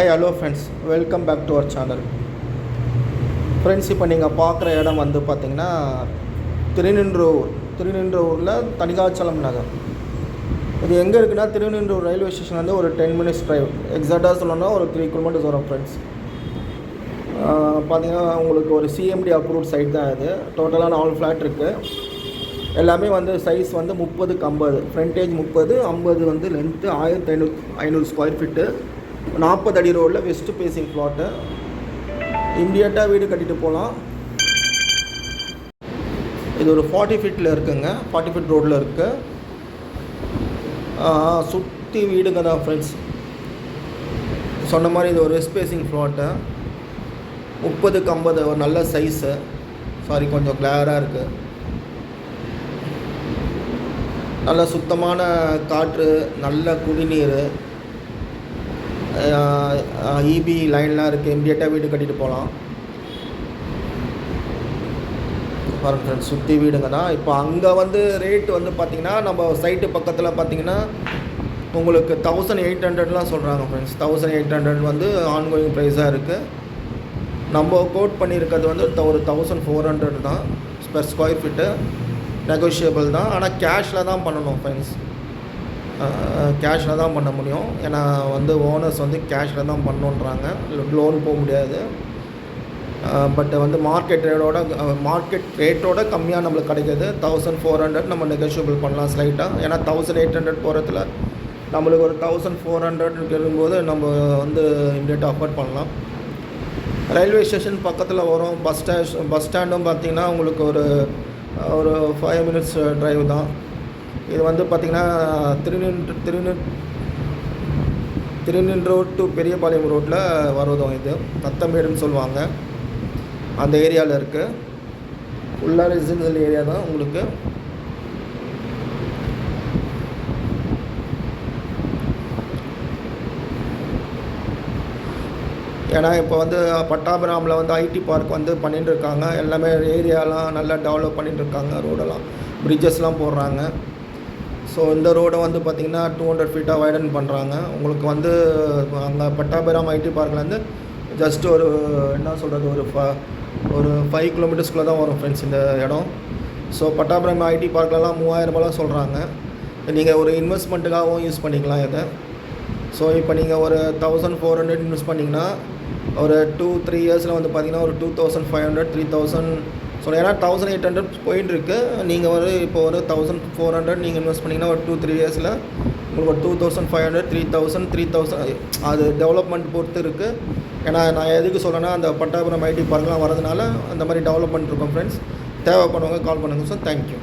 Hi hello friends, welcome back to our channel. Friends, இப்போ நீங்கள் பார்க்குற இடம் வந்து பார்த்திங்கன்னா திருநின்றவூரில் தணிகாச்சலம் நகர். இது எங்கே இருக்குன்னா திருநின்றவூர் ரயில்வே ஸ்டேஷன் வந்து ஒரு 10 minutes ட்ரைவ். எக்ஸாக்டாக சொல்லணும்னா ஒரு 3 kilometers வரும் ஃப்ரெண்ட்ஸ். பார்த்திங்கன்னா உங்களுக்கு ஒரு சிஎம்டி அப்ரூவ்ட் சைட் தான் இது. டோட்டலாக 4 ஃப்ளாட் இருக்குது. எல்லாமே வந்து சைஸ் வந்து 30x50, ஃப்ரண்டேஜ் 30, 50 வந்து லென்த்து 1500 ஸ்கொயர் ஃபீட்டு, 40 அடி ரோடில் வெஸ்ட்டு பேசிங் ஃப்ளாட்டு. இம்மிடியட்டாக வீடு கட்டிட்டு போகலாம். இது ஒரு 40 feet இருக்குங்க, 40 feet ரோடில் இருக்குது. சுற்றி வீடுங்க தான் ஃப்ரெண்ட்ஸ். சொன்ன மாதிரி இது ஒரு வெஸ்ட் பேசிங் ஃப்ளாட்டு, 30x50, ஒரு நல்ல சைஸு. சாரி, கொஞ்சம் கிளியராக இருக்குது. நல்ல சுத்தமான காற்று, நல்ல குடிநீர், இபி லைன்லாம் இருக்குது. இம்மிடியட்டாக வீடு கட்டிட்டு போகலாம். பாருங்கள் ஃப்ரெண்ட்ஸ், சுற்றி வீடுங்க தான். இப்போ அங்கே வந்து ரேட்டு வந்து பார்த்திங்கன்னா நம்ம சைட்டு பக்கத்தில் பார்த்திங்கன்னா உங்களுக்கு 1800 சொல்கிறாங்க ஃப்ரெண்ட்ஸ். 1800 வந்து ஆன்கோயிங் ப்ரைஸாக இருக்குது. நம்ம கோட் பண்ணியிருக்கிறது வந்து ஒரு 1400 தான் பெர் ஸ்கொயர் ஃபீட்டு. நெகோஷியபிள் தான், ஆனால் கேஷில் தான் பண்ணணும் ஃப்ரெண்ட்ஸ். கேஷில் தான் பண்ண முடியும். ஏன்னா வந்து ஓனர்ஸ் வந்து கேஷில் தான் பண்ணணுன்றாங்க, லோன் போக முடியாது. பட் வந்து மார்க்கெட் ரேட்டோட கம்மியாக நம்மளுக்கு கிடைக்கிது. 1400 நம்ம நெகோஷியபிள் பண்ணலாம் ஸ்லைட்டாக. ஏன்னா 1800 போகிறதுல நம்மளுக்கு ஒரு 1400 இருக்கும்போது நம்ம வந்து இம்மிடியேட்டாக அஃபோர்ட் பண்ணலாம். ரயில்வே ஸ்டேஷன் பக்கத்தில் வரும். பஸ் ஸ்டாண்டும் பார்த்திங்கன்னா உங்களுக்கு ஒரு 5 minutes ட்ரைவ் தான். இது வந்து பார்த்திங்கன்னா திருநின்றவூர் டு பெரியபாளையம் ரோட்டில் வருவதும். இது நத்தம்பேடுன்னு சொல்லுவாங்க, அந்த ஏரியாவில் இருக்குது. ஃபுல்லாக ரெசிடென்ஷியல் ஏரியா தான் உங்களுக்கு. ஏன்னா இப்போ வந்து பட்டாபிராமில் வந்து ஐடி பார்க் வந்து பண்ணிட்டுருக்காங்க. எல்லாமே ஏரியாலாம் நல்லா டெவலப் பண்ணிட்டுருக்காங்க. ரோடெல்லாம் பிரிட்ஜஸ்லாம் போடுறாங்க. ஸோ இந்த ரோடை வந்து பார்த்திங்கன்னா 200 feet வைடன் பண்ணுறாங்க. உங்களுக்கு வந்து அங்கே பட்டாபிராம் ஐடி பார்க்லேருந்து ஜஸ்ட் ஒரு என்ன சொல்கிறது ஒரு 5 kilometers தான் வரும் ஃப்ரெண்ட்ஸ் இந்த இடம். ஸோ பட்டாபிராம் ஐடி பார்க்லலாம் 3000 சொல்கிறாங்க. நீங்கள் ஒரு இன்வெஸ்ட்மெண்ட்டுக்காகவும் யூஸ் பண்ணிக்கலாம் இதை. ஸோ இப்போ நீங்கள் ஒரு 1400 இன்வெஸ்ட் பண்ணிங்கன்னா ஒரு 2-3 yearsல வந்து பார்த்திங்கன்னா ஒரு 2500 3000 ஸோ ஏன்னா 1800 போயிட்டுருக்கு. நீங்கள் இப்போ ஒரு 1400 நீங்கள் இன்வெஸ்ட் பண்ணிங்கன்னா ஒரு 2-3 yearsல உங்களுக்கு ஒரு 2500 3000 அது டெவலப்மெண்ட் பொறுத்து இருக்குது. ஏன்னா நான் எதுக்கு சொல்லணும்னா அந்த பட்டாபுரம் ஐடி பார்க்லாம் வரதுனால அந்த மாதிரி டெவலப்மெண்ட் இருக்கும் ஃப்ரெண்ட்ஸ். தேவைப்படுவாங்க கால் பண்ணுங்கள் சார். தேங்க்யூ.